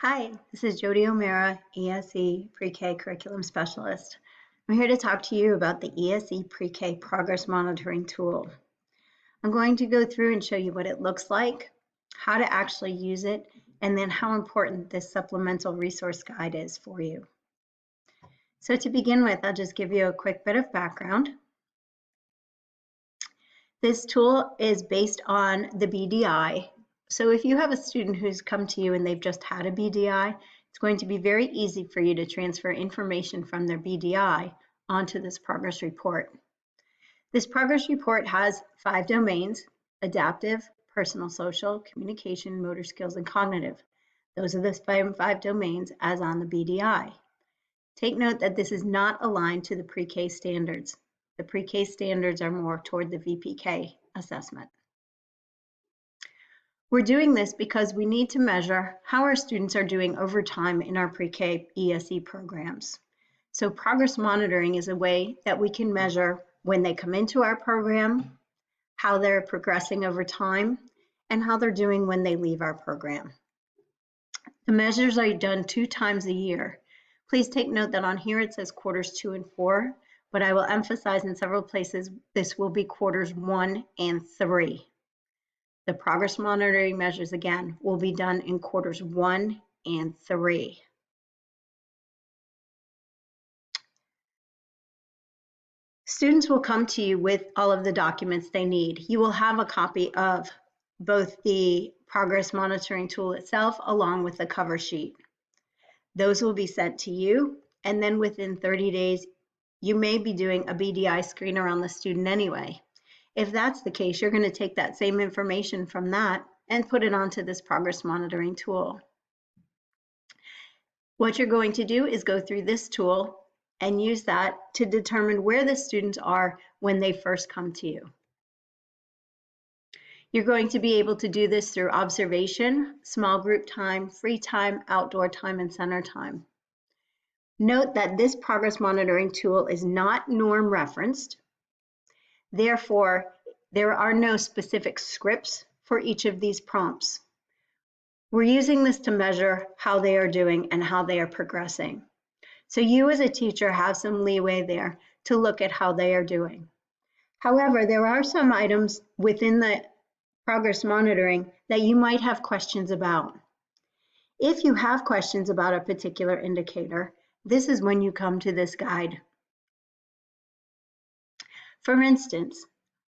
Hi, this is Jody O'Mara, ESE Pre-K Curriculum Specialist. I'm here to talk to you about the ESE Pre-K Progress Monitoring Tool. I'm going to go through and show you what it looks like, how to actually use it, and then how important this supplemental resource guide is for you. So to begin with, I'll just give you a quick bit of background. This tool is based on the BDI. So if you have a student who's come to you and they've just had a BDI, it's going to be very easy for you to transfer information from their BDI onto this progress report. This progress report has 5 domains: adaptive, personal social, communication, motor skills, and cognitive. Those are the five domains as on the BDI. Take note that this is not aligned to the pre-K standards. The pre-K standards are more toward the VPK assessment. We're doing this because we need to measure how our students are doing over time in our pre-K ESE programs. So progress monitoring is a way that we can measure when they come into our program, how they're progressing over time, and how they're doing when they leave our program. The measures are done 2 times a year. Please take note that on here it says quarters 2 and 4, but I will emphasize in several places this will be quarters 1 and 3. The progress monitoring measures, again, will be done in quarters 1 and 3. Students will come to you with all of the documents they need. You will have a copy of both the progress monitoring tool itself along with the cover sheet. Those will be sent to you, and then within 30 days, you may be doing a BDI screener on the student anyway. If that's the case, you're going to take that same information from that and put it onto this progress monitoring tool. What you're going to do is go through this tool and use that to determine where the students are when they first come to you. You're going to be able to do this through observation, small group time, free time, outdoor time, and center time. Note that this progress monitoring tool is not norm referenced. Therefore, there are no specific scripts for each of these prompts. We're using this to measure how they are doing and how they are progressing. So you as a teacher have some leeway there to look at how they are doing. However, there are some items within the progress monitoring that you might have questions about. If you have questions about a particular indicator, this is when you come to this guide. For instance,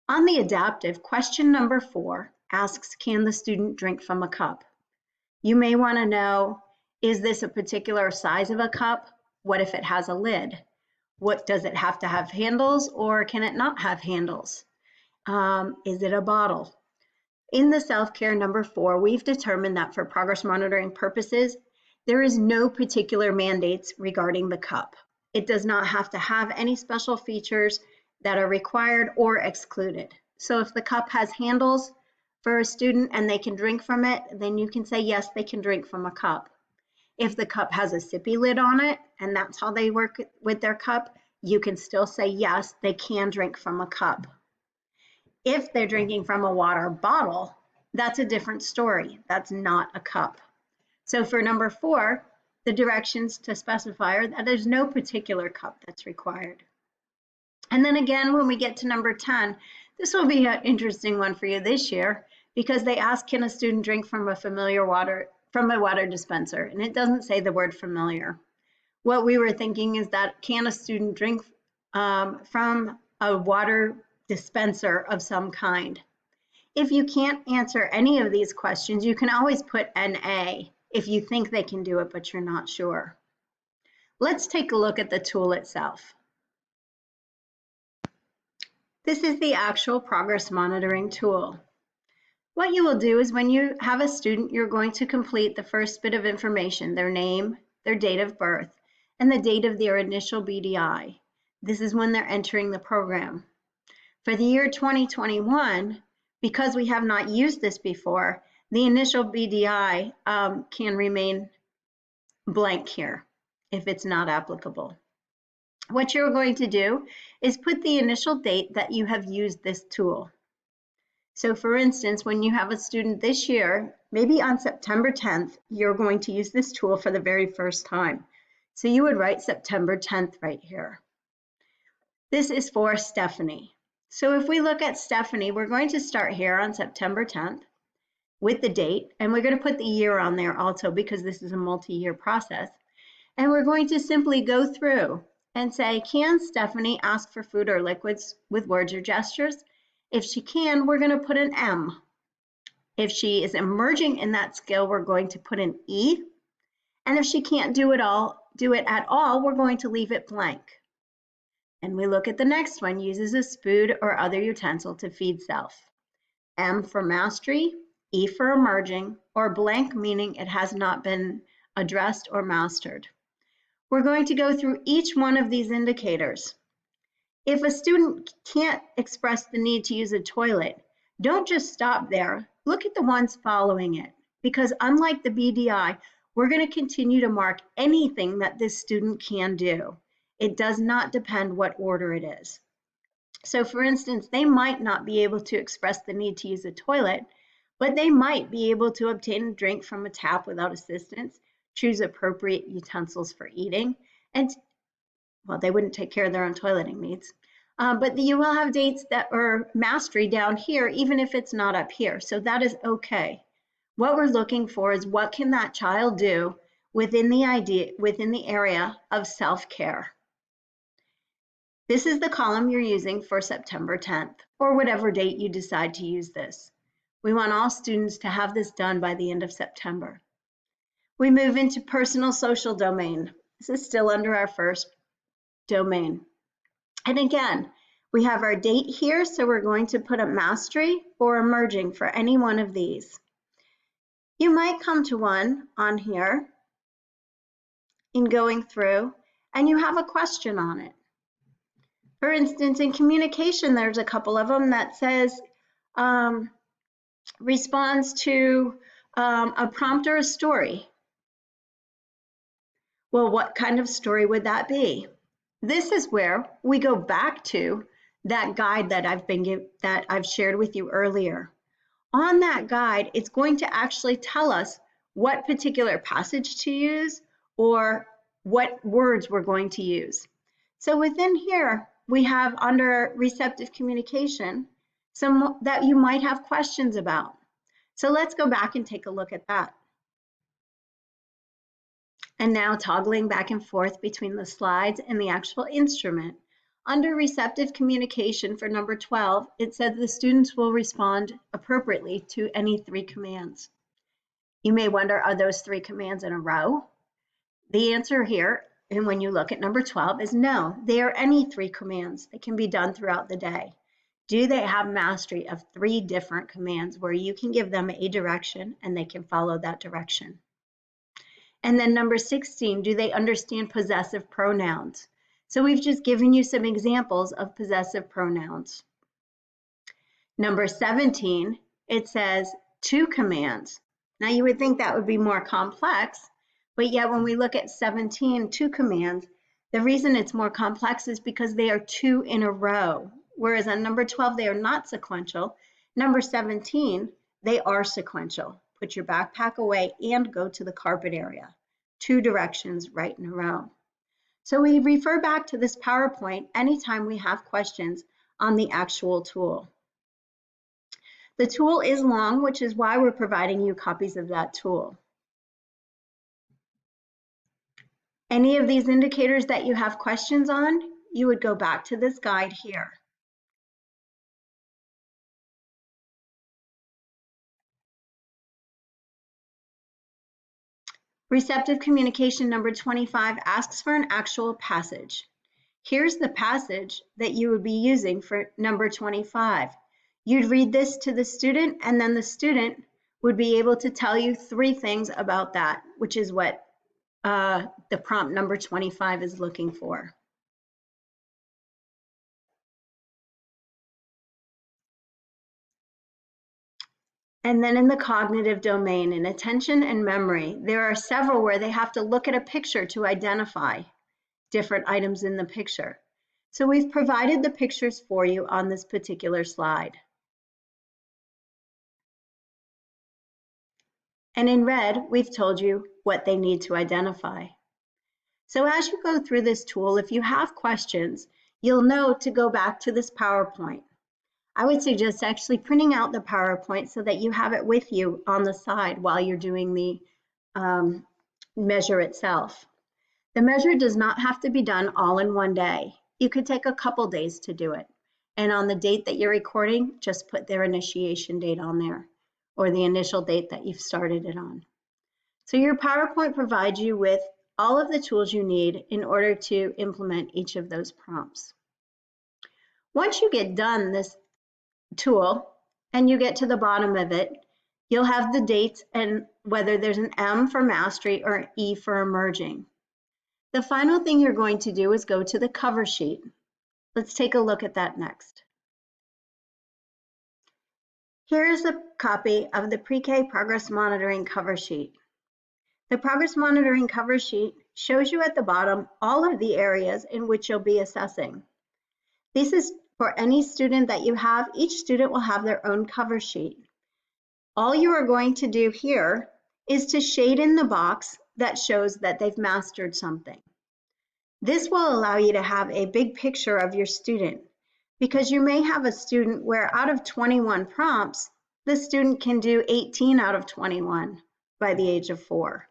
on the adaptive, question number 4 asks, can the student drink from a cup? You may want to know, is this a particular size of a cup? What if it has a lid? What does it have to have handles, or can it not have handles? Is it a bottle? In the self-care number 4, we've determined that for progress monitoring purposes, there is no particular mandates regarding the cup. It does not have to have any special features that are required or excluded. So if the cup has handles for a student and they can drink from it, then you can say yes, they can drink from a cup. If the cup has a sippy lid on it and that's how they work with their cup, you can still say yes, they can drink from a cup. If they're drinking from a water bottle, that's a different story. That's not a cup. So for number 4, the directions to specify are that there's no particular cup that's required. And then again, when we get to number 10, this will be an interesting one for you this year because they ask, can a student drink from a water dispenser? And it doesn't say the word familiar. What we were thinking is that, can a student drink from a water dispenser of some kind? If you can't answer any of these questions, you can always put NA if you think they can do it, but you're not sure. Let's take a look at the tool itself. This is the actual progress monitoring tool. What you will do is when you have a student, you're going to complete the first bit of information, their name, their date of birth, and the date of their initial BDI. This is when they're entering the program. For the year 2021, because we have not used this before, the initial BDI can remain blank here if it's not applicable. What you're going to do is put the initial date that you have used this tool. So for instance, when you have a student this year, maybe on September 10th, you're going to use this tool for the very first time. So you would write September 10th right here. This is for Stephanie. So if we look at Stephanie, we're going to start here on September 10th with the date, and we're going to put the year on there also because this is a multi-year process. And we're going to simply go through and say, can Stephanie ask for food or liquids with words or gestures? If she can, we're going to put an M. If she is emerging in that skill, we're going to put an E. And if she can't do it at all, we're going to leave it blank. And we look at the next one, uses a spoon or other utensil to feed self. M for mastery, E for emerging, or blank meaning it has not been addressed or mastered. We're going to go through each one of these indicators. If a student can't express the need to use a toilet, don't just stop there. Look at the ones following it, because unlike the BDI, we're going to continue to mark anything that this student can do. It does not depend what order it is. So for instance, they might not be able to express the need to use a toilet, but they might be able to obtain a drink from a tap without assistance, choose appropriate utensils for eating, and, well, they wouldn't take care of their own toileting needs. But you will have dates that are mastery down here, even if it's not up here. So that is okay. What we're looking for is what can that child do within the area of self-care. This is the column you're using for September 10th, or whatever date you decide to use this. We want all students to have this done by the end of September. We move into personal social domain. This is still under our first domain. And again, we have our date here, so we're going to put a mastery or emerging for any one of these. You might come to one on here in going through, and you have a question on it. For instance, in communication, there's a couple of them that says responds to a prompt or a story. Well, what kind of story would that be? This is where we go back to that guide that I've shared with you earlier. On that guide, it's going to actually tell us what particular passage to use or what words we're going to use. So within here, we have under receptive communication some that you might have questions about. So let's go back and take a look at that. And now toggling back and forth between the slides and the actual instrument. Under receptive communication for number 12, it said the students will respond appropriately to any 3 commands. You may wonder, are those 3 commands in a row? The answer here, and when you look at number 12, is no. They are any 3 commands that can be done throughout the day. Do they have mastery of 3 different commands where you can give them a direction and they can follow that direction? And then number 16, do they understand possessive pronouns? So we've just given you some examples of possessive pronouns. Number 17, it says 2 commands. Now you would think that would be more complex, but yet when we look at 17, 2 commands, the reason it's more complex is because they are 2 in a row. Whereas on number 12, they are not sequential. Number 17, they are sequential. Put your backpack away and go to the carpet area. 2 directions right in a row. So we refer back to this PowerPoint anytime we have questions on the actual tool. The tool is long, which is why we're providing you copies of that tool. Any of these indicators that you have questions on, you would go back to this guide here. Receptive communication number 25 asks for an actual passage. Here's the passage that you would be using for number 25. You'd read this to the student, and then the student would be able to tell you 3 things about that, which is what the prompt number 25 is looking for. And then in the cognitive domain, in attention and memory, there are several where they have to look at a picture to identify different items in the picture. So we've provided the pictures for you on this particular slide. And in red, we've told you what they need to identify. So as you go through this tool, if you have questions, you'll know to go back to this PowerPoint. I would suggest actually printing out the PowerPoint so that you have it with you on the side while you're doing the measure itself. The measure does not have to be done all in one day. You could take a couple days to do it. And on the date that you're recording, just put their initiation date on there or the initial date that you've started it on. So your PowerPoint provides you with all of the tools you need in order to implement each of those prompts. Once you get done this tool and you get to the bottom of it, you'll have the dates and whether there's an M for mastery or an E for emerging. The final thing you're going to do is go to the cover sheet. Let's take a look at that next. Here's a copy of the PreK Progress Monitoring cover sheet. The Progress Monitoring cover sheet shows you at the bottom all of the areas in which you'll be assessing. This is for any student that you have. Each student will have their own cover sheet. All you are going to do here is to shade in the box that shows that they've mastered something. This will allow you to have a big picture of your student because you may have a student where out of 21 prompts, the student can do 18 out of 21 by the age of 4.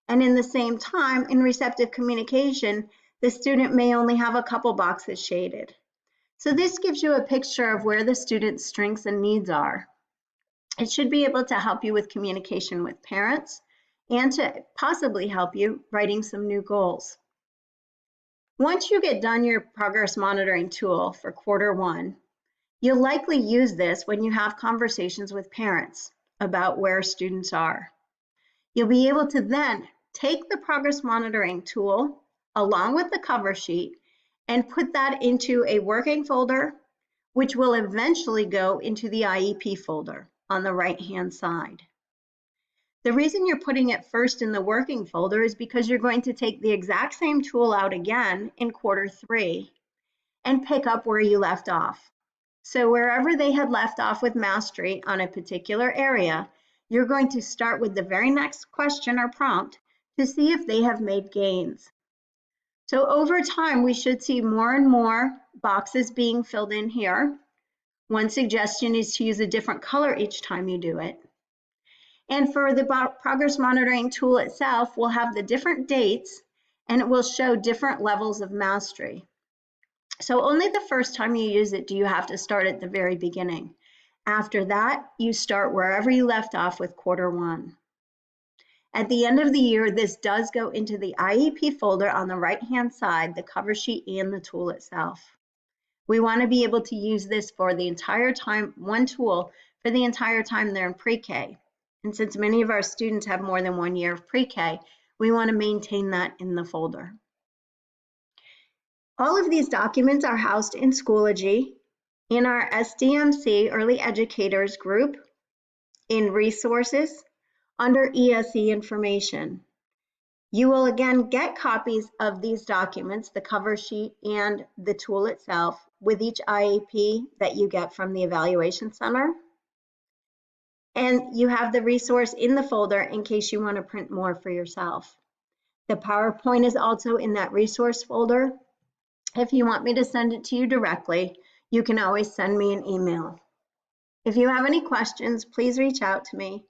And in the same time, in receptive communication, the student may only have a couple boxes shaded. So this gives you a picture of where the student's strengths and needs are. It should be able to help you with communication with parents and to possibly help you writing some new goals. Once you get done your progress monitoring tool for Q1, you'll likely use this when you have conversations with parents about where students are. You'll be able to then take the progress monitoring tool along with the cover sheet and put that into a working folder, which will eventually go into the IEP folder on the right-hand side. The reason you're putting it first in the working folder is because you're going to take the exact same tool out again in Q3 and pick up where you left off. So wherever they had left off with mastery on a particular area, you're going to start with the very next question or prompt to see if they have made gains. So over time, we should see more and more boxes being filled in here. One suggestion is to use a different color each time you do it. And for the progress monitoring tool itself, we'll have the different dates and it will show different levels of mastery. So only the first time you use it do you have to start at the very beginning. After that, you start wherever you left off with Q1. At the end of the year, this does go into the IEP folder on the right-hand side, the cover sheet and the tool itself. We want to be able to use this for the entire time, one tool for the entire time they're in pre-K. And since many of our students have more than 1 year of pre-K, we want to maintain that in the folder. All of these documents are housed in Schoology, in our SDMC Early Educators group, in Resources, under ESE Information. You will again get copies of these documents, the cover sheet and the tool itself, with each IEP that you get from the Evaluation Center. And you have the resource in the folder in case you want to print more for yourself. The PowerPoint is also in that resource folder. If you want me to send it to you directly, you can always send me an email. If you have any questions, please reach out to me.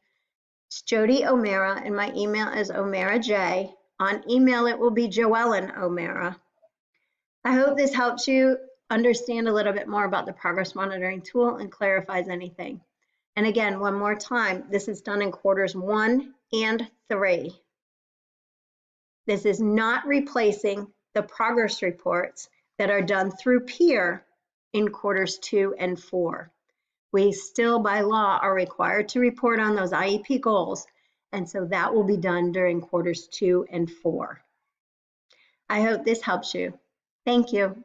It's Jody O'Mara, and my email is OmaraJ. On email, it will be Joellen O'Mara. I hope this helps you understand a little bit more about the progress monitoring tool and clarifies anything. And again, one more time, this is done in Q1 and 3. This is not replacing the progress reports that are done through peer in Q2 and 4. We still, by law, are required to report on those IEP goals, and so that will be done during Q2 and 4. I hope this helps you. Thank you.